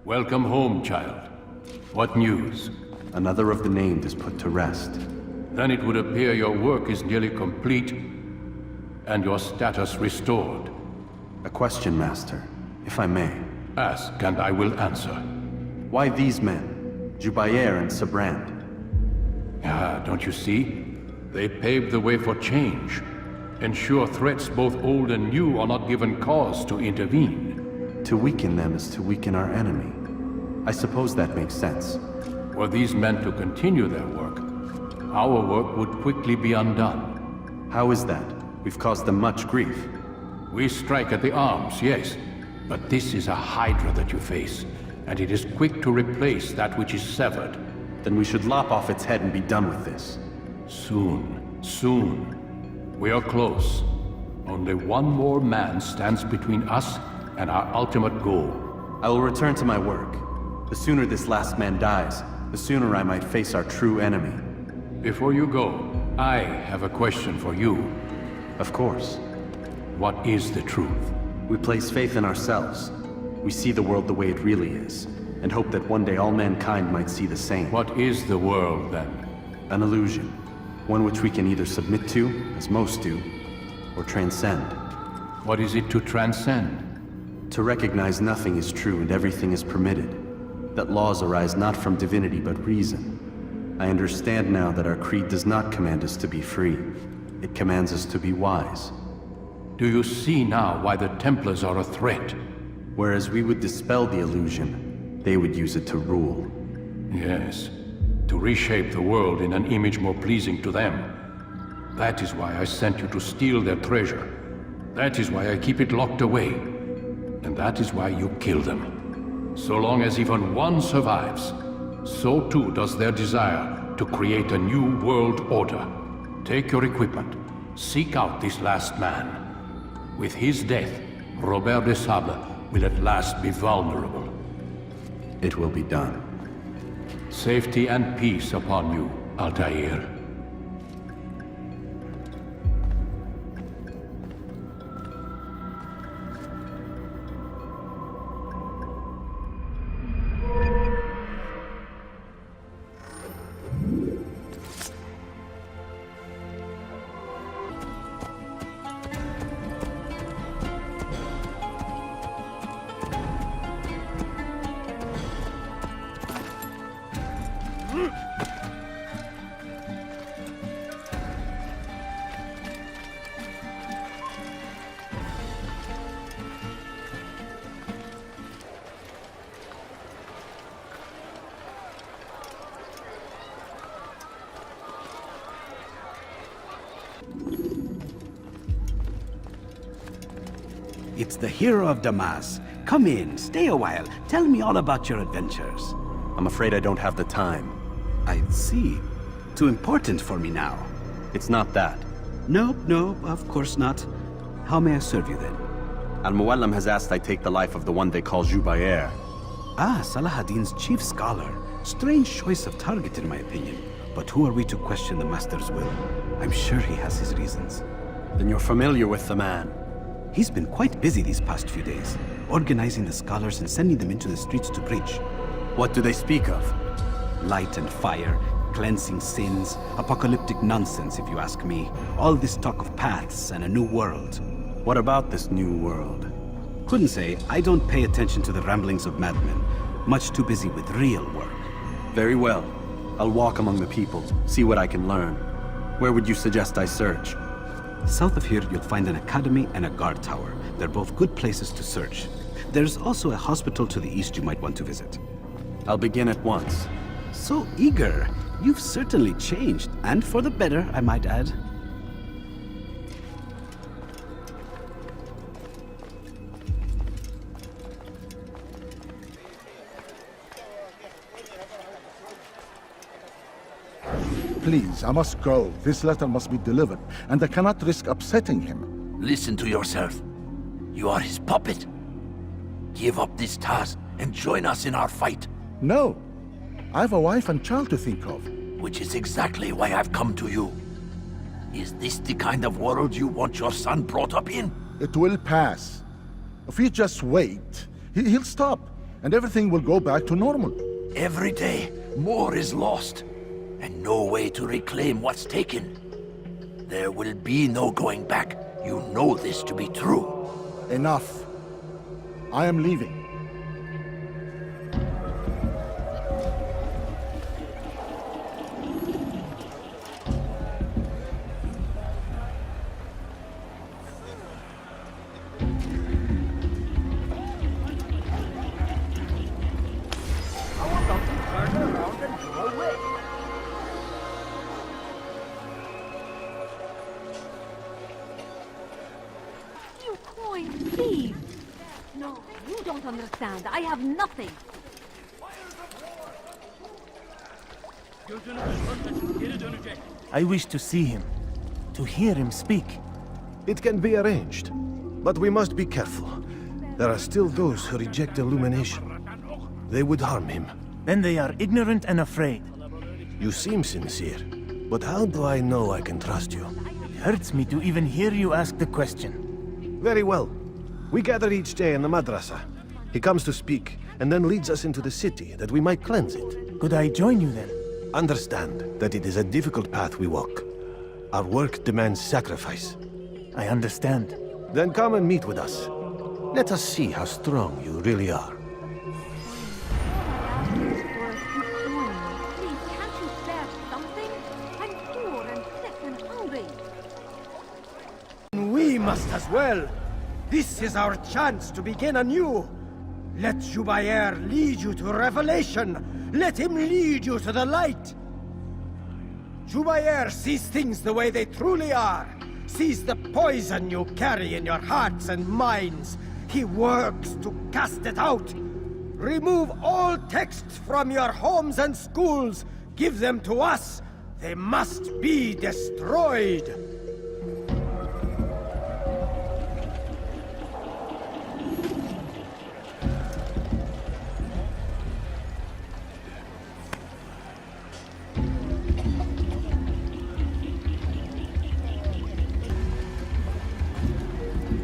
Welcome home, child. What news? Another of the named is put to rest. Then it would appear your work is nearly complete, and your status restored. A question, Master, if I may. Ask, and I will answer. Why these men? Jubair and Sabrand? Ah, don't you see? They paved the way for change. Ensure threats both old and new are not given cause to intervene. To weaken them is to weaken our enemy. I suppose that makes sense. Were these men to continue their work, our work would quickly be undone. How is that? We've caused them much grief. We strike at the arms, yes, but this is a hydra that you face, and it is quick to replace that which is severed. Then we should lop off its head and be done with this. Soon, soon. We are close. Only one more man stands between us and our ultimate goal. I will return to my work. The sooner this last man dies, the sooner I might face our true enemy. Before you go, I have a question for you. Of course. What is the truth? We place faith in ourselves. We see the world the way it really is, and hope that one day all mankind might see the same. What is the world, then? An illusion. One which we can either submit to, as most do, or transcend. What is it to transcend? To recognize nothing is true and everything is permitted. That laws arise not from divinity but reason. I understand now that our creed does not command us to be free. It commands us to be wise. Do you see now why the Templars are a threat? Whereas we would dispel the illusion, they would use it to rule. Yes, to reshape the world in an image more pleasing to them. That is why I sent you to steal their treasure. That is why I keep it locked away. And that is why you kill them. So long as even one survives, so too does their desire to create a new world order. Take your equipment. Seek out this last man. With his death, Robert de Sable will at last be vulnerable. It will be done. Safety and peace upon you, Altair. It's the hero of Damascus. Come in, stay a while. Tell me all about your adventures. I'm afraid I don't have the time. I see. Too important for me now. It's not that. Nope, of course not. How may I serve you then? Al-Muallim has asked I take the life of the one they call Jubair. Ah, Salahadin's chief scholar. Strange choice of target in my opinion. But who are we to question the Master's will? I'm sure he has his reasons. Then you're familiar with the man. He's been quite busy these past few days, organizing the scholars and sending them into the streets to preach. What do they speak of? Light and fire, cleansing sins, apocalyptic nonsense if you ask me. All this talk of paths and a new world. What about this new world? Couldn't say. I don't pay attention to the ramblings of madmen. Much too busy with real work. Very well. I'll walk among the people, see what I can learn. Where would you suggest I search? South of here, you'll find an academy and a guard tower. They're both good places to search. There's also a hospital to the east you might want to visit. I'll begin at once. So eager. You've certainly changed, and for the better, I might add. Please, I must go. This letter must be delivered, and I cannot risk upsetting him. Listen to yourself. You are his puppet. Give up this task and join us in our fight. No. I have a wife and child to think of. Which is exactly why I've come to you. Is this the kind of world you want your son brought up in? It will pass. If you just wait, he'll stop. and everything will go back to normal. Every day, more is lost, and no way to reclaim what's taken. There will be no going back. You know this to be true. Enough. I am leaving. You coin thief! No, you don't understand. I have nothing. I wish to see him, to hear him speak. It can be arranged, but we must be careful. There are still those who reject illumination. They would harm him. Then they are ignorant and afraid. You seem sincere, but how do I know I can trust you? It hurts me to even hear you ask the question. Very well. We gather each day in the madrasa. He comes to speak, and then leads us into the city, that we might cleanse it. Could I join you then? Understand that it is a difficult path we walk. Our work demands sacrifice. I understand. Then come and meet with us. Let us see how strong you really are. Please, can't you spare something? I'm poor and sick and hungry. We must as well. This is our chance to begin anew. Let Jubair lead you to revelation. Let him lead you to the light. Jubair sees things the way they truly are. Sees the poison you carry in your hearts and minds. He works to cast it out. Remove all texts from your homes and schools. Give them to us. They must be destroyed.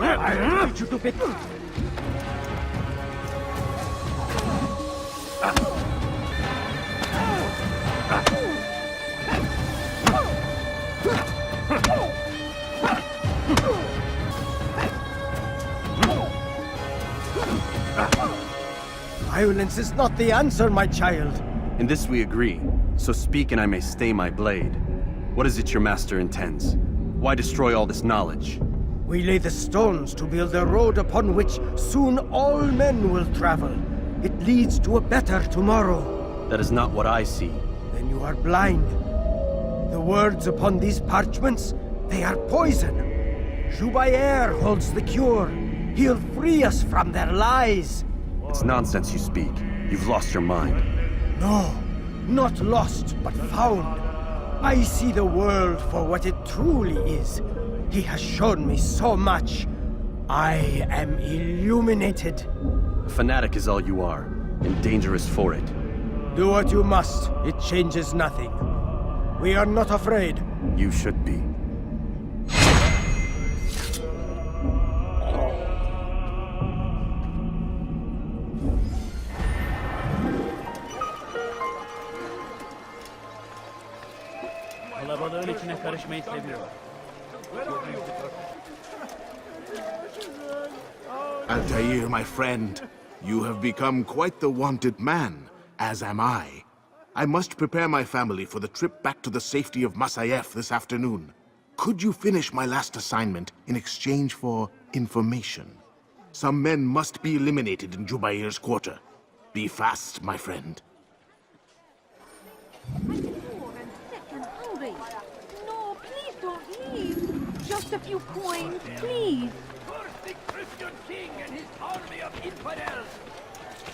I want you to be... Violence is not the answer, my child. In this we agree, so speak and I may stay my blade. What is it your master intends? Why destroy all this knowledge? We lay the stones to build a road upon which soon all men will travel. It leads to a better tomorrow. That is not what I see. Then you are blind. The words upon these parchments, they are poison. Jubair holds the cure. He'll free us from their lies. It's nonsense you speak. You've lost your mind. No, not lost, but found. I see the world for what it truly is. He has shown me so much. I am illuminated. A fanatic is all you are, and dangerous for it. Do what you must. It changes nothing. We are not afraid. You should be. Kalabalığın içine karışmayı seviyor. Altair, my friend, you have become quite the wanted man, as am I. I must prepare my family for the trip back to the safety of Masayef this afternoon. Could you finish my last assignment in exchange for information? Some men must be eliminated in Jubair's quarter. Be fast, my friend. I'm poor and sick and hungry. No, please don't leave. Just a few coins, please. First the Christian king and his army of infidels.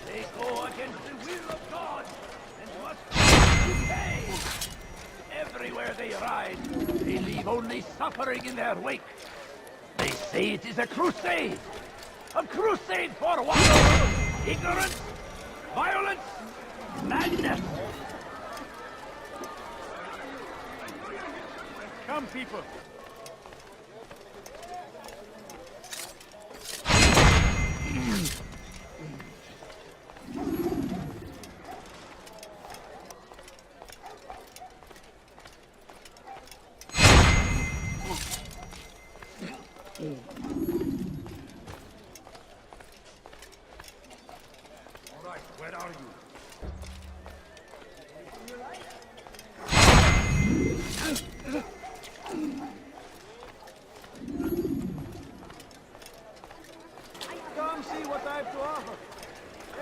They go against the will of God and must pay. Everywhere they ride, they leave only suffering in their wake. They say it is a crusade. A crusade for what? Ignorance? Violence? Madness? Come, people. Where are you? Come see what I have to offer.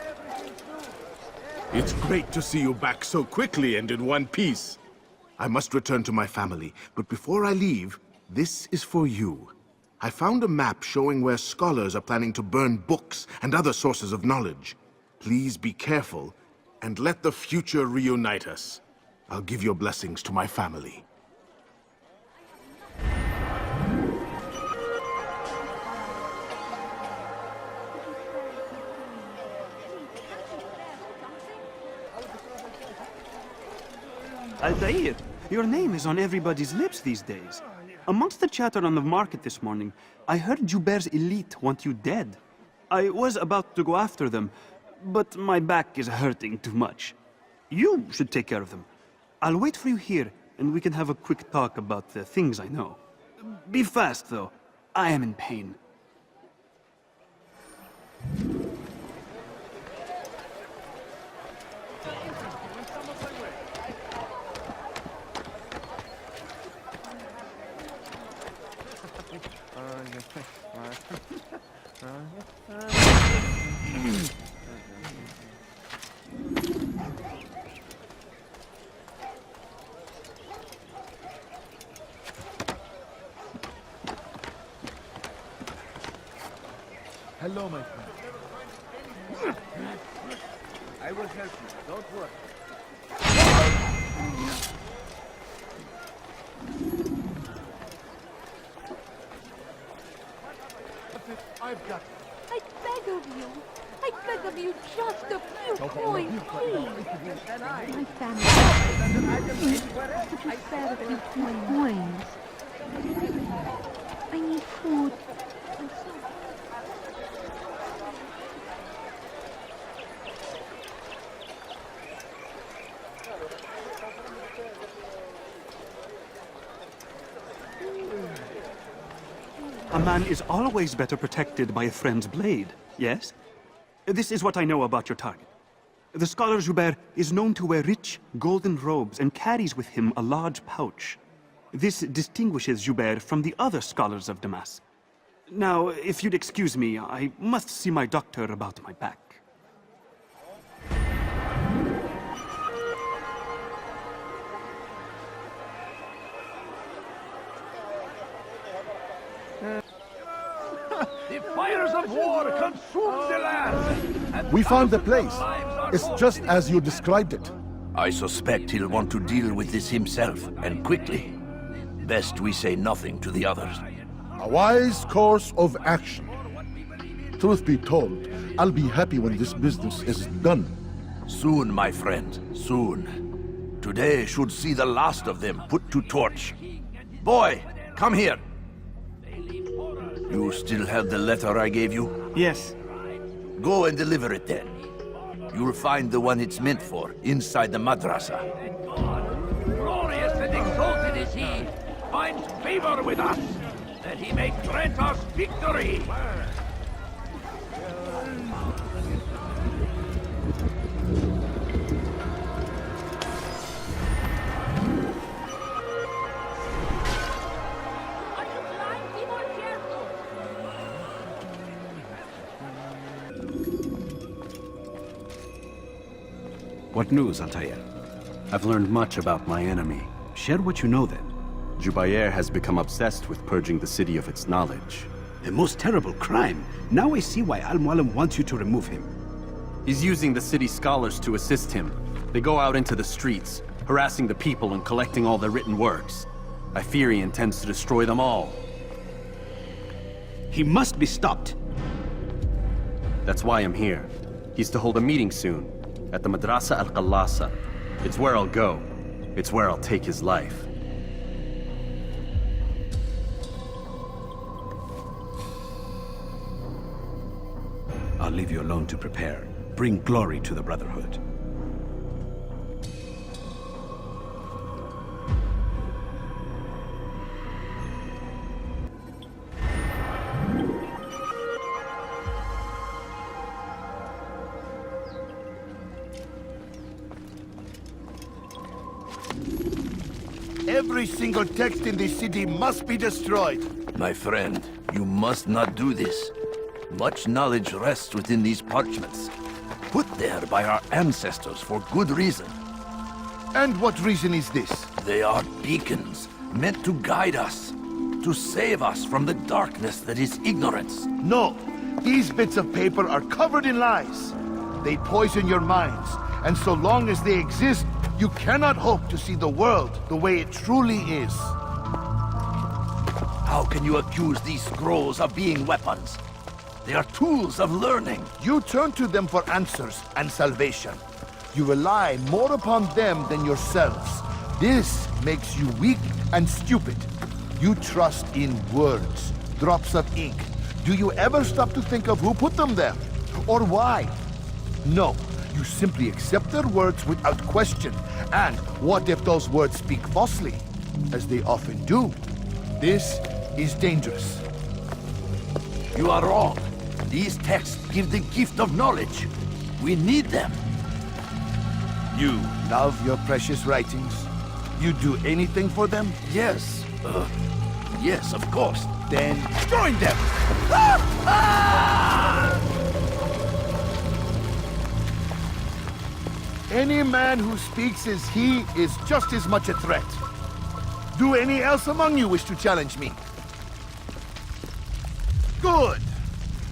Everything's new. It's great to see you back so quickly and in one piece. I must return to my family, but before I leave, this is for you. I found a map showing where scholars are planning to burn books and other sources of knowledge. Please be careful, and let the future reunite us. I'll give your blessings to my family. Altair, your name is on everybody's lips these days. Amongst the chatter on the market this morning, I heard Jubair's elite want you dead. I was about to go after them, but my back is hurting too much. You should take care of them. I'll wait for you here, and we can have a quick talk about the things I know. Be fast, though. I am in pain. Hello, my friend. I will help you. Don't worry. I've got I beg of you. I beg of you just a few coins, please. My family. Could you spare a few coins? I need food. And so... A man is always better protected by a friend's blade, yes? This is what I know about your target. The scholar Jubair is known to wear rich, golden robes and carries with him a large pouch. This distinguishes Jubair from the other scholars of Damascus. Now, if you'd excuse me, I must see my doctor about my back. The fires of war consume the land! We found the place. It's just as you described it. I suspect he'll want to deal with this himself, and quickly. Best we say nothing to the others. A wise course of action. Truth be told, I'll be happy when this business is done. Soon, my friend, soon. Today should see the last of them put to torch. Boy, come here. You still have the letter I gave you? Yes. Go and deliver it then. You'll find the one it's meant for inside the madrasa. Glorious and exalted is he, finds favor with us, that he may grant us victory! What news, Altair? I've learned much about my enemy. Share what you know then. Jubair has become obsessed with purging the city of its knowledge. The most terrible crime. Now I see why Al-Mualim wants you to remove him. He's using the city scholars to assist him. They go out into the streets, harassing the people and collecting all their written works. I fear he intends to destroy them all. He must be stopped. That's why I'm here. He's to hold a meeting soon, at the Madrasa al-Qallasa. It's where I'll go. It's where I'll take his life. I'll leave you alone to prepare. Bring glory to the Brotherhood. Every single text in this city must be destroyed. My friend, you must not do this. Much knowledge rests within these parchments, put there by our ancestors for good reason. And what reason is this? They are beacons, meant to guide us, to save us from the darkness that is ignorance. No, these bits of paper are covered in lies. They poison your minds, and so long as they exist, you cannot hope to see the world the way it truly is. How can you accuse these scrolls of being weapons? They are tools of learning. You turn to them for answers and salvation. You rely more upon them than yourselves. This makes you weak and stupid. You trust in words, drops of ink. Do you ever stop to think of who put them there? Or why? No, you simply accept their words without question. And what if those words speak falsely? As they often do. This is dangerous. You are wrong. These texts give the gift of knowledge. We need them. You love your precious writings? You do anything for them? Yes. Yes, of course. Then join them! Any man who speaks as he is just as much a threat. Do any else among you wish to challenge me? Good!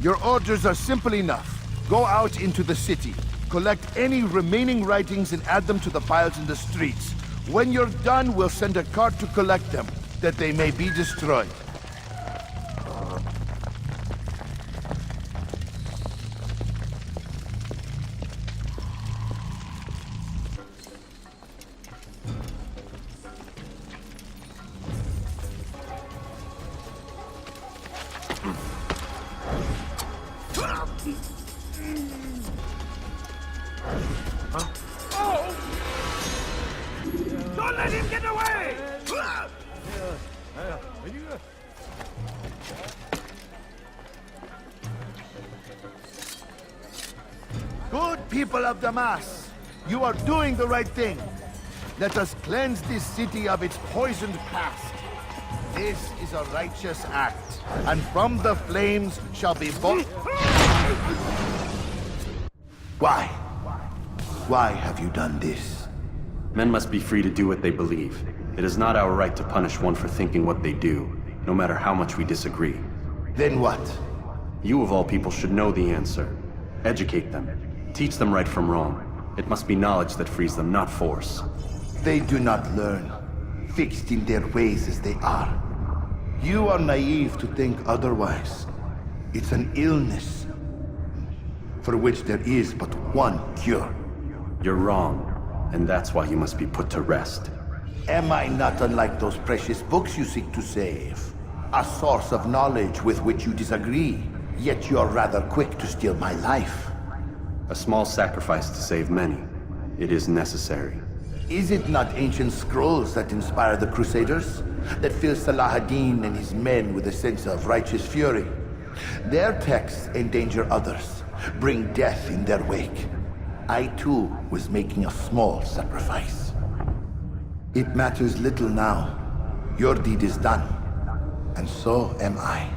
Your orders are simple enough. Go out into the city, collect any remaining writings and add them to the piles in the streets. When you're done, we'll send a cart to collect them, that they may be destroyed. Don't let him get away! Good people of Damascus, you are doing the right thing. Let us cleanse this city of its poisoned past. This is a righteous act, and from the flames shall be born. Why? Why have you done this? Men must be free to do what they believe. It is not our right to punish one for thinking what they do, no matter how much we disagree. Then what? You of all people should know the answer. Educate them. Teach them right from wrong. It must be knowledge that frees them, not force. They do not learn, fixed in their ways as they are. You are naive to think otherwise. It's an illness for which there is but one cure. You're wrong, and that's why you must be put to rest. Am I not unlike those precious books you seek to save? A source of knowledge with which you disagree, yet you are rather quick to steal my life. A small sacrifice to save many. It is necessary. Is it not ancient scrolls that inspire the Crusaders? That fill Salah ad-Din and his men with a sense of righteous fury? Their texts endanger others, bring death in their wake. I too was making a small sacrifice. It matters little now. Your deed is done, and so am I.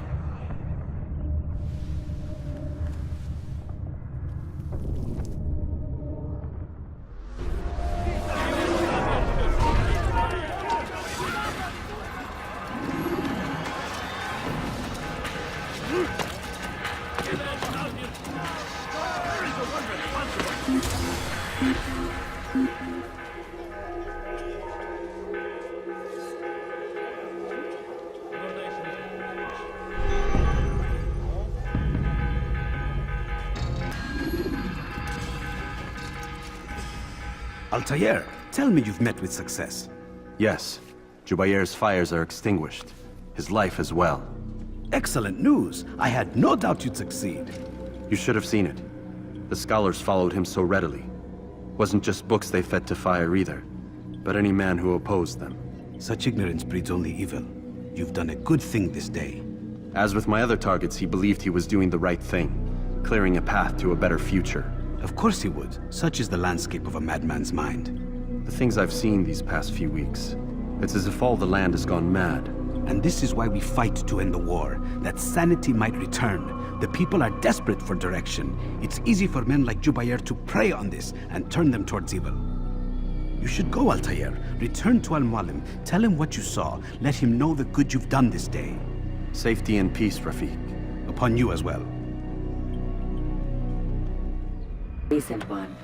Altair, tell me you've met with success. Yes. Jubair's fires are extinguished. His life as well. Excellent news. I had no doubt you'd succeed. You should have seen it. The scholars followed him so readily. Wasn't just books they fed to fire either, but any man who opposed them. Such ignorance breeds only evil. You've done a good thing this day. As with my other targets, he believed he was doing the right thing, clearing a path to a better future. Of course he would. Such is the landscape of a madman's mind. The things I've seen these past few weeks, It's as if all the land has gone mad. And this is why we fight to end the war, that sanity might return. The people are desperate for direction. It's easy for men like Jubair to prey on this and turn them towards evil. You should go, Altair. Return to Al-Mualim. Tell him what you saw. Let him know the good you've done this day. Safety and peace, Rafiq. Upon you as well. Recent one.